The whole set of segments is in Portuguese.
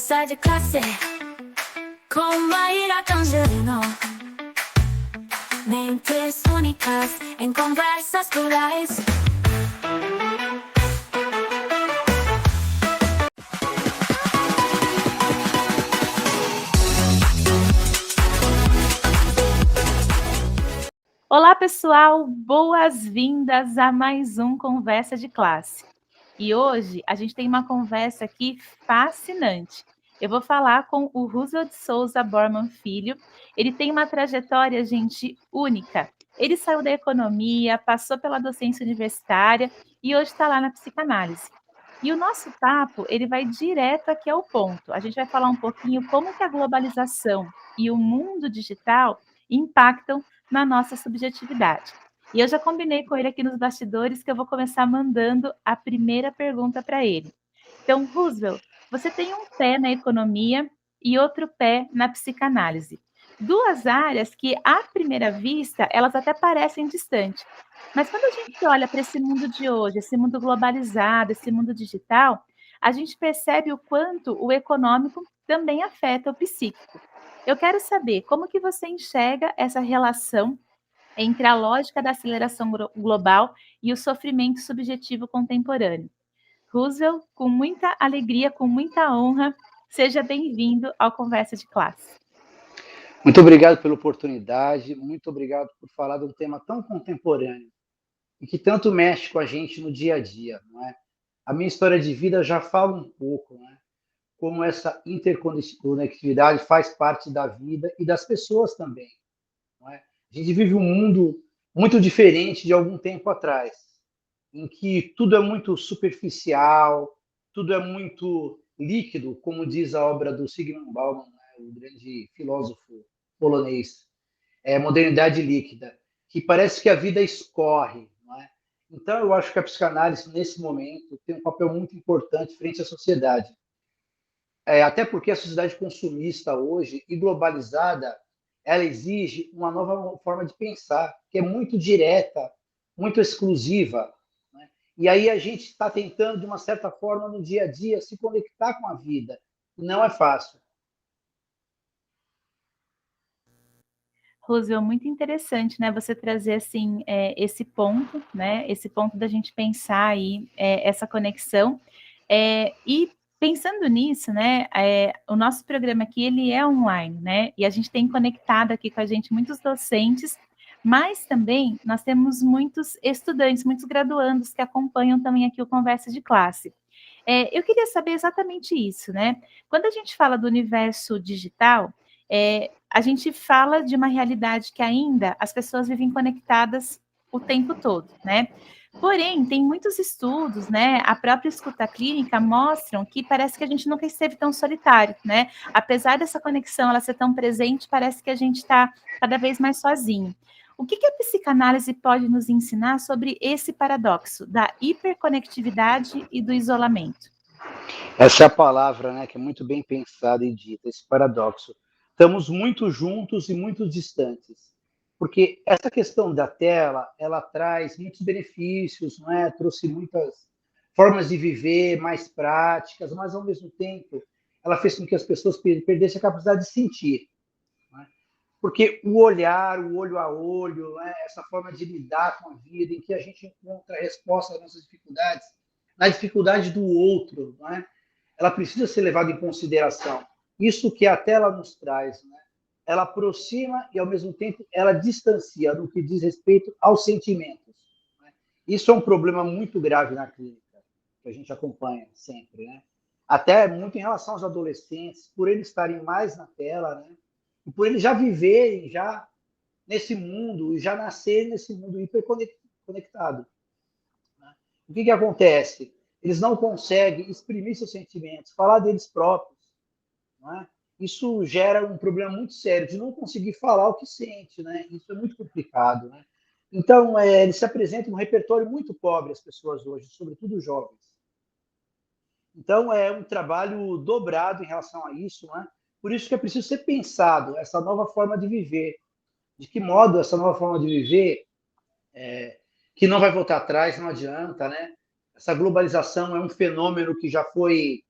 Conversa de classe com Maíra Tangerino. Mentes únicas em conversas plurais. Olá, pessoal! Boas-vindas a mais um Conversa de Classe. E hoje a gente tem uma conversa aqui fascinante. Eu vou falar com o Roosevelt Souza Borman Filho. Ele tem uma trajetória, gente, única. Ele saiu da economia, passou pela docência universitária e hoje está lá na psicanálise. E o nosso papo, ele vai direto aqui ao ponto. A gente vai falar um pouquinho como que a globalização e o mundo digital impactam na nossa subjetividade. E eu já combinei com ele aqui nos bastidores que eu vou começar mandando a primeira pergunta para ele. Então, Roosevelt, você tem um pé na economia e outro pé na psicanálise. Duas áreas que, à primeira vista, elas até parecem distantes. Mas quando a gente olha para esse mundo de hoje, esse mundo globalizado, esse mundo digital, a gente percebe o quanto o econômico também afeta o psíquico. Eu quero saber como que você enxerga essa relação entre a lógica da aceleração global e o sofrimento subjetivo contemporâneo. Roosevelt, com muita alegria, com muita honra, seja bem-vindo ao Conversa de Classe. Muito obrigado pela oportunidade, muito obrigado por falar de um tema tão contemporâneo e que tanto mexe com a gente no dia a dia, não é? A minha história de vida já fala um pouco, né? Como essa interconectividade faz parte da vida e das pessoas também, não é? A gente vive um mundo muito diferente de algum tempo atrás, em que tudo é muito superficial, tudo é muito líquido, como diz a obra do Zygmunt Bauman, né? O grande filósofo polonês, modernidade líquida, que parece que a vida escorre, não é? Então, eu acho que a psicanálise, nesse momento, tem um papel muito importante frente à sociedade. Até porque a sociedade consumista hoje e globalizada, ela exige uma nova forma de pensar, que é muito direta, muito exclusiva, né? E aí a gente está tentando, de uma certa forma, no dia a dia, se conectar com a vida. Não é fácil. Roosevelt, muito interessante, né, você trazer, assim, esse ponto, né, esse ponto da gente pensar aí, essa conexão, e pensando nisso, né, o nosso programa aqui, ele é online, né, e a gente tem conectado aqui com a gente muitos docentes, mas também nós temos muitos estudantes, muitos graduandos que acompanham também aqui o Conversa de Classe. Eu queria saber exatamente isso, né, quando a gente fala do universo digital, a gente fala de uma realidade que ainda as pessoas vivem conectadas o tempo todo, né? Porém, tem muitos estudos, né? A própria escuta clínica mostram que parece que a gente nunca esteve tão solitário, né? Apesar dessa conexão ela ser tão presente, parece que a gente está cada vez mais sozinho. O que a psicanálise pode nos ensinar sobre esse paradoxo da hiperconectividade e do isolamento? Essa é a palavra, né, que é muito bem pensada e dita, esse paradoxo. Estamos muito juntos e muito distantes. Porque essa questão da tela, ela traz muitos benefícios, não é? Trouxe muitas formas de viver mais práticas, mas, ao mesmo tempo, ela fez com que as pessoas perdessem a capacidade de sentir. Não é? Porque o olhar, o olho a olho, não é? Essa forma de lidar com a vida, em que a gente encontra a resposta às nossas dificuldades, na dificuldade do outro, não é? Ela precisa ser levada em consideração. Isso que a tela nos traz, né? Ela aproxima e, ao mesmo tempo, ela distancia no que diz respeito aos sentimentos. Né? Isso é um problema muito grave na clínica, que a gente acompanha sempre, né? Até muito em relação aos adolescentes, por eles estarem mais na tela, né? E por eles já viverem já nesse mundo e já nascerem nesse mundo hiperconectado. Né? O que acontece? Eles não conseguem exprimir seus sentimentos, falar deles próprios. Não é? Isso gera um problema muito sério de não conseguir falar o que sente, né? Isso é muito complicado, né? Então, ele se apresenta um repertório muito pobre às pessoas hoje, sobretudo jovens. Então, é um trabalho dobrado em relação a isso, né? Por isso que é preciso ser pensado essa nova forma de viver. De que modo essa nova forma de viver, que não vai voltar atrás, não adianta, né? Essa globalização é um fenômeno que já foi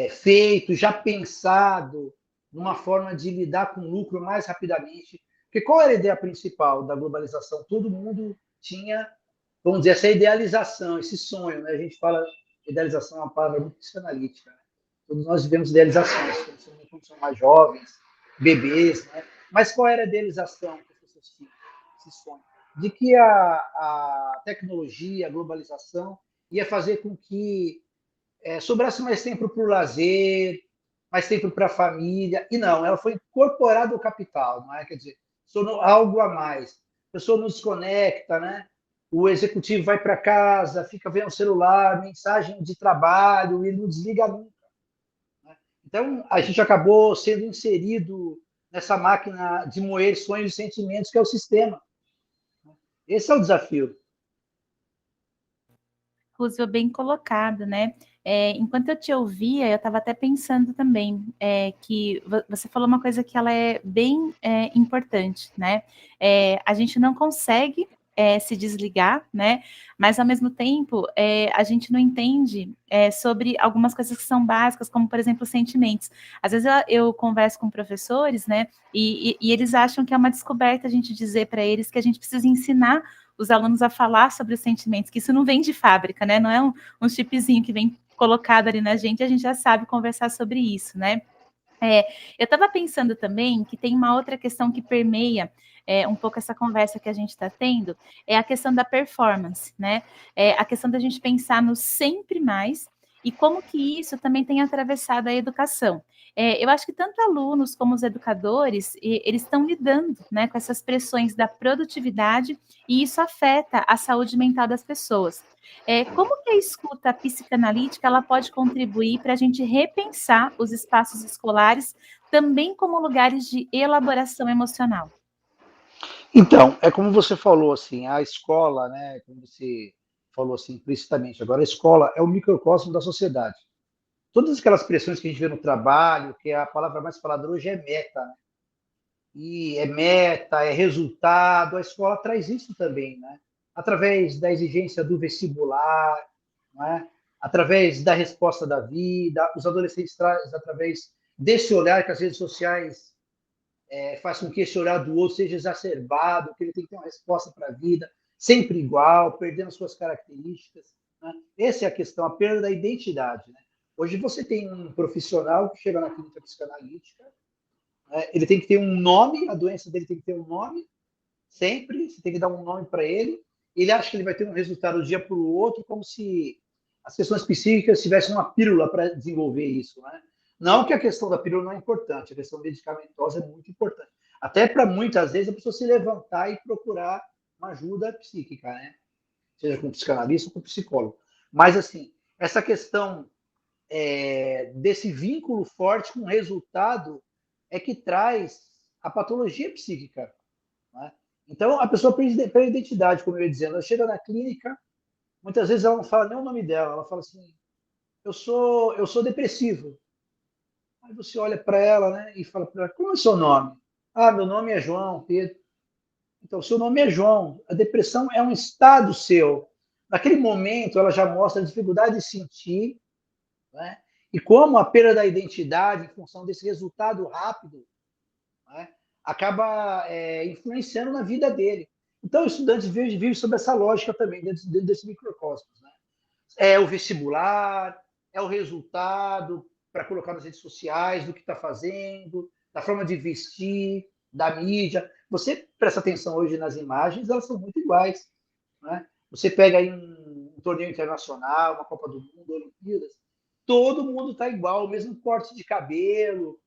feito, já pensado, numa forma de lidar com o lucro mais rapidamente. Porque qual era a ideia principal da globalização? Todo mundo tinha, vamos dizer, essa idealização, esse sonho. Né? A gente fala, idealização é uma palavra muito psicanalítica. Né? Todos nós vivemos idealizações, quando somos mais jovens, bebês. Né? Mas qual era a idealização que as pessoas tinham? Esse sonho. De que a tecnologia, a globalização, ia fazer com que sobrasse mais tempo para o lazer, mais tempo para a família. E não, ela foi incorporada ao capital, não é? Quer dizer, tornou algo a mais. A pessoa não desconecta, né? O executivo vai para casa, fica vendo o celular, mensagem de trabalho, ele não desliga nunca. Né? Então, a gente acabou sendo inserido nessa máquina de moer sonhos e sentimentos que é o sistema. Esse é o desafio. Roosevelt, bem colocado, né? Enquanto eu te ouvia, eu estava até pensando também que você falou uma coisa que ela é bem importante, né? A gente não consegue se desligar, né? Mas ao mesmo tempo a gente não entende sobre algumas coisas que são básicas, como por exemplo sentimentos. Às vezes eu converso com professores, né? E eles acham que é uma descoberta a gente dizer para eles que a gente precisa ensinar os alunos a falar sobre os sentimentos, que isso não vem de fábrica, né? Não é um chipzinho que vem colocado ali na gente, a gente já sabe conversar sobre isso, né? Eu estava pensando também que tem uma outra questão que permeia um pouco essa conversa que a gente está tendo, é a questão da performance, né? A questão da gente pensar no sempre mais e como que isso também tem atravessado a educação. Eu acho que tanto alunos como os educadores, eles estão lidando, né, com essas pressões da produtividade e isso afeta a saúde mental das pessoas. Como que a escuta psicanalítica ela pode contribuir para a gente repensar os espaços escolares também como lugares de elaboração emocional? Então, é como você falou, assim, a escola, né, como você falou assim, implicitamente, agora a escola é o microcosmo da sociedade. Todas aquelas pressões que a gente vê no trabalho, que a palavra mais falada hoje é meta, né? E é meta, é resultado, a escola traz isso também, né? Através da exigência do vestibular, né? Através da resposta da vida, os adolescentes trazem através desse olhar que as redes sociais faz com que esse olhar do outro seja exacerbado, que ele tem que ter uma resposta para a vida, sempre igual, perdendo suas características. Né? Essa é a questão, a perda da identidade. Né? Hoje você tem um profissional que chega na clínica psicanalítica, né? Ele tem que ter um nome, a doença dele tem que ter um nome, sempre, você tem que dar um nome para ele, ele acha que ele vai ter um resultado do dia para o outro, como se as questões psíquicas tivessem uma pílula para desenvolver isso. Né? Não que a questão da pílula não é importante, a questão medicamentosa é muito importante. Até para muitas vezes a pessoa se levantar e procurar uma ajuda psíquica, né? Seja com psicanalista ou com psicólogo. Mas, assim, essa questão desse vínculo forte com o resultado é que traz a patologia psíquica. Né? Então, a pessoa perde a identidade, como eu ia dizendo. Ela chega na clínica, muitas vezes ela não fala nem o nome dela, ela fala assim, eu sou depressivo. Aí você olha para ela, né, e fala para ela, como é o seu nome? Ah, meu nome é João, Pedro. Então, seu nome é João. A depressão é um estado seu. Naquele momento, ela já mostra a dificuldade de sentir, né? E como a perda da identidade, em função desse resultado rápido, né, acaba influenciando na vida dele. Então, o estudante vive sob essa lógica também, dentro desse microcosmos. Né? É o vestibular, é o resultado para colocar nas redes sociais, do que está fazendo, da forma de vestir, da mídia. Você presta atenção hoje nas imagens, elas são muito iguais. Né? Você pega aí um torneio internacional, uma Copa do Mundo, Olimpíadas, todo mundo está igual, o mesmo corte de cabelo,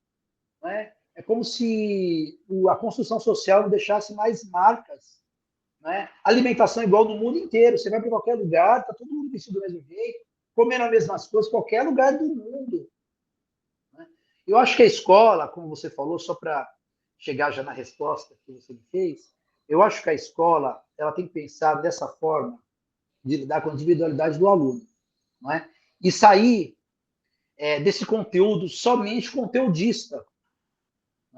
né? É como se a construção social não deixasse mais marcas. Né? Alimentação igual no mundo inteiro. Você vai para qualquer lugar, está todo mundo vestido do mesmo jeito, comendo as mesmas coisas, qualquer lugar do mundo. Né? Eu acho que a escola, como você falou, só para chegar já na resposta que você me fez, eu acho que a escola ela tem que pensar dessa forma de lidar com a individualidade do aluno. Não é? E sair desse conteúdo somente conteudista.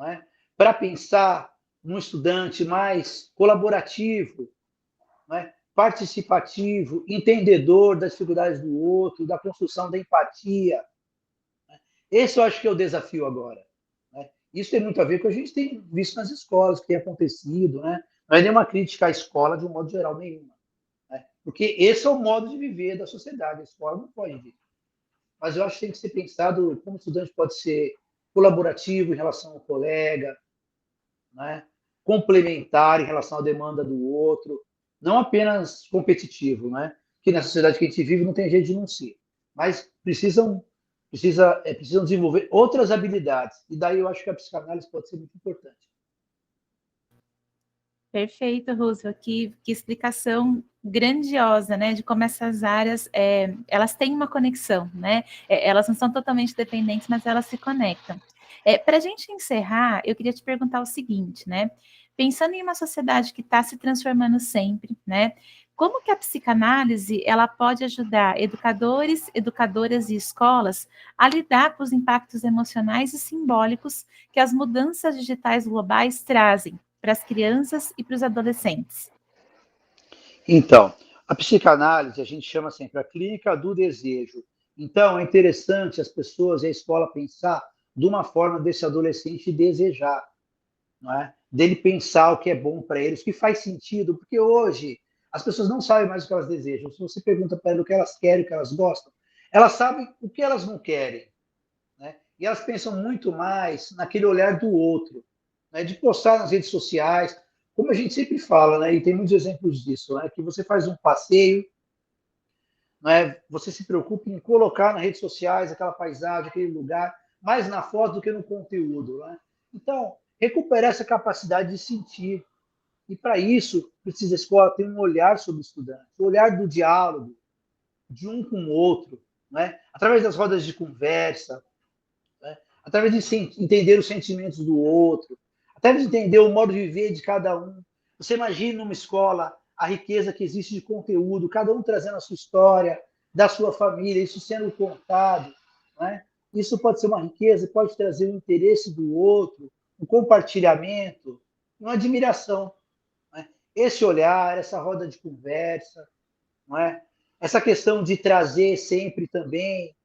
É? Para pensar num estudante mais colaborativo, é? Participativo, entendedor das dificuldades do outro, da construção da empatia. Esse eu acho que é o desafio agora, né? Isso tem muito a ver com o que a gente tem visto nas escolas, que tem acontecido, né? Não é nenhuma crítica à escola de um modo geral nenhuma, né? Porque esse é o modo de viver da sociedade, a escola não pode vir. Mas eu acho que tem que ser pensado como o estudante pode ser colaborativo em relação ao colega, né? Complementar em relação à demanda do outro, não apenas competitivo, né? Que na sociedade que a gente vive não tem jeito de não ser, mas precisam desenvolver outras habilidades. E daí eu acho que a psicanálise pode ser muito importante. Perfeito, Roosevelt. Que explicação grandiosa, né? De como essas áreas, elas têm uma conexão, né? Elas não são totalmente dependentes, mas elas se conectam. Para a gente encerrar, eu queria te perguntar o seguinte, né? Pensando em uma sociedade que está se transformando sempre, né? Como que a psicanálise ela pode ajudar educadores, educadoras e escolas a lidar com os impactos emocionais e simbólicos que as mudanças digitais globais trazem para as crianças e para os adolescentes? Então, a psicanálise a gente chama sempre a clínica do desejo. Então, é interessante as pessoas e a escola pensar de uma forma desse adolescente desejar, não é? Dele pensar o que é bom para eles, o que faz sentido, porque hoje as pessoas não sabem mais o que elas desejam. Se você pergunta para elas o que elas querem, o que elas gostam, elas sabem o que elas não querem, né? E elas pensam muito mais naquele olhar do outro, né? De postar nas redes sociais, como a gente sempre fala, né? E tem muitos exemplos disso, né? Que você faz um passeio, né? Você se preocupa em colocar nas redes sociais aquela paisagem, aquele lugar, mais na foto do que no conteúdo, né? Então, recuperar essa capacidade de sentir. E para isso, precisa a escola ter um olhar sobre o estudante, o olhar do diálogo, de um com o outro, né? Através das rodas de conversa, né? Através de entender os sentimentos do outro, através de entender o modo de viver de cada um. Você imagina numa escola a riqueza que existe de conteúdo, cada um trazendo a sua história, da sua família, isso sendo contado, né? Isso pode ser uma riqueza, pode trazer o interesse do outro, um compartilhamento, uma admiração, né? Esse olhar, essa roda de conversa, não é? Essa questão de trazer sempre também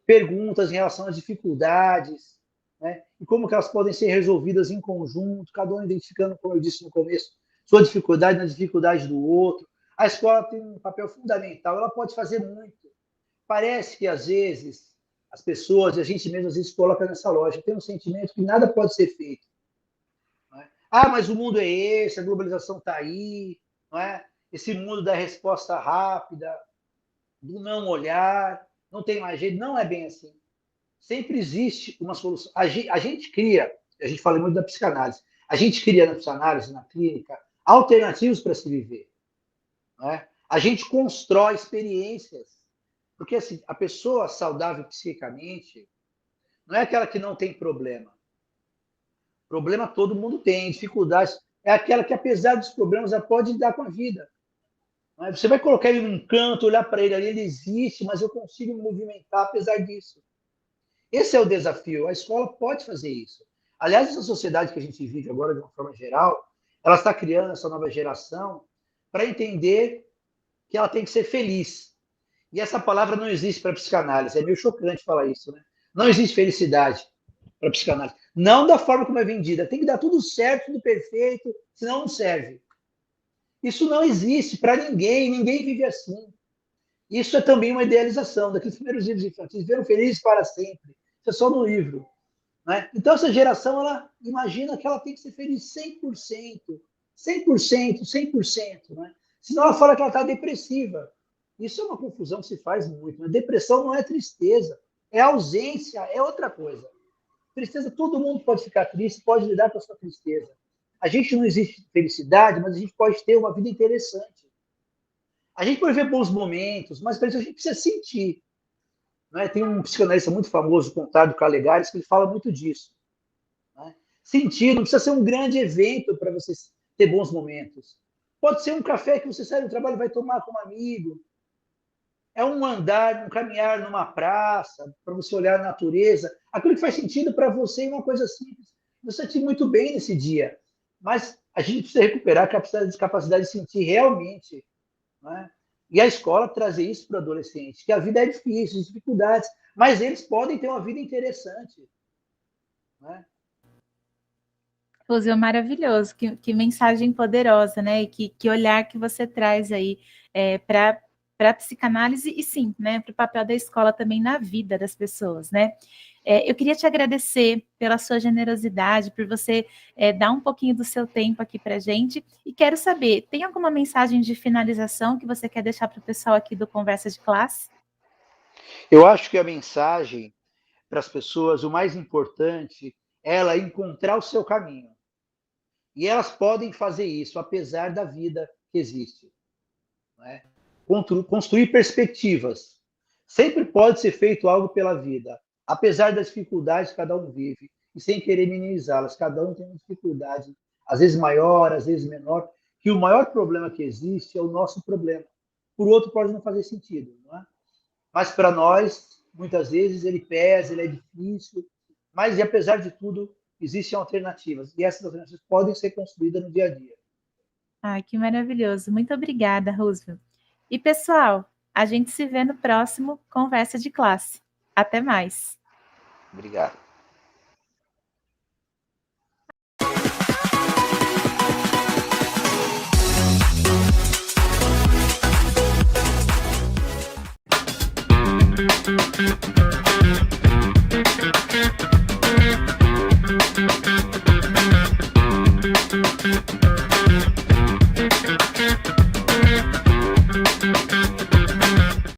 perguntas em relação às dificuldades, né? E como que elas podem ser resolvidas em conjunto, cada um identificando, como eu disse no começo, sua dificuldade na dificuldade do outro. A escola tem um papel fundamental, ela pode fazer muito. Parece que, às vezes, as pessoas, e a gente mesmo, às vezes, coloca nessa loja, tem um sentimento que nada pode ser feito. Não é? Ah, mas o mundo é esse, a globalização está aí, não é? Esse mundo da resposta rápida, do não olhar, não tem mais jeito, não é bem assim. Sempre existe uma solução. A gente cria, a gente fala muito da psicanálise, a gente cria na psicanálise, na clínica, alternativas para se viver. Não é? A gente constrói experiências. Porque assim, a pessoa saudável psicicamente não é aquela que não tem problema. Problema todo mundo tem, dificuldades. É aquela que, apesar dos problemas, ela pode lidar com a vida. Você vai colocar ele num canto, olhar para ele ali, ele existe, mas eu consigo me movimentar apesar disso. Esse é o desafio. A escola pode fazer isso. Aliás, essa sociedade que a gente vive agora, de uma forma geral, ela está criando essa nova geração para entender que ela tem que ser feliz. E essa palavra não existe para a psicanálise. É meio chocante falar isso, né? Não existe felicidade para a psicanálise. Não da forma como é vendida. Tem que dar tudo certo, tudo perfeito, senão não serve. Isso não existe para ninguém. Ninguém vive assim. Isso é também uma idealização. Daqueles primeiros livros infantis, viveram felizes para sempre. Isso é só no livro. Né? Então, essa geração, ela imagina que ela tem que ser feliz 100%, 100%, 100%. Né? Senão ela fala que ela está depressiva. Isso é uma confusão que se faz muito. Né? Depressão não é tristeza, é ausência, é outra coisa. Tristeza, todo mundo pode ficar triste, pode lidar com a sua tristeza. A gente não existe felicidade, mas a gente pode ter uma vida interessante. A gente pode ver bons momentos, mas para isso a gente precisa sentir. Né? Tem um psicanalista muito famoso, Conrado Calegares, que ele fala muito disso. Né? Sentir, não precisa ser um grande evento para você ter bons momentos. Pode ser um café que você sai do trabalho e vai tomar com um amigo. É um andar, um caminhar numa praça, para você olhar a natureza. Aquilo que faz sentido para você é uma coisa simples. Você sentir muito bem nesse dia. Mas a gente precisa recuperar a capacidade de sentir realmente. Né? E a escola trazer isso para o adolescente, que a vida é difícil, dificuldades, mas eles podem ter uma vida interessante. Né? Rosel, maravilhoso, que mensagem poderosa, né? E que olhar que você traz aí para a psicanálise e sim, né, para o papel da escola também na vida das pessoas, né? Eu queria te agradecer pela sua generosidade, por você dar um pouquinho do seu tempo aqui para a gente. E quero saber, tem alguma mensagem de finalização que você quer deixar para o pessoal aqui do Conversa de Classe? Eu acho que a mensagem para as pessoas, o mais importante, é ela encontrar o seu caminho. E elas podem fazer isso, apesar da vida que existe. Né? Construir perspectivas. Sempre pode ser feito algo pela vida, apesar das dificuldades que cada um vive, e sem querer minimizá-las. Cada um tem uma dificuldade, às vezes maior, às vezes menor, que o maior problema que existe é o nosso problema. Por outro, pode não fazer sentido. Não é? Mas para nós, muitas vezes, ele pesa, ele é difícil, mas, e apesar de tudo, existem alternativas, e essas alternativas podem ser construídas no dia a dia. Ai, que maravilhoso. Muito obrigada, Roosevelt. E, pessoal, a gente se vê no próximo Conversa de Classe. Até mais. Obrigado.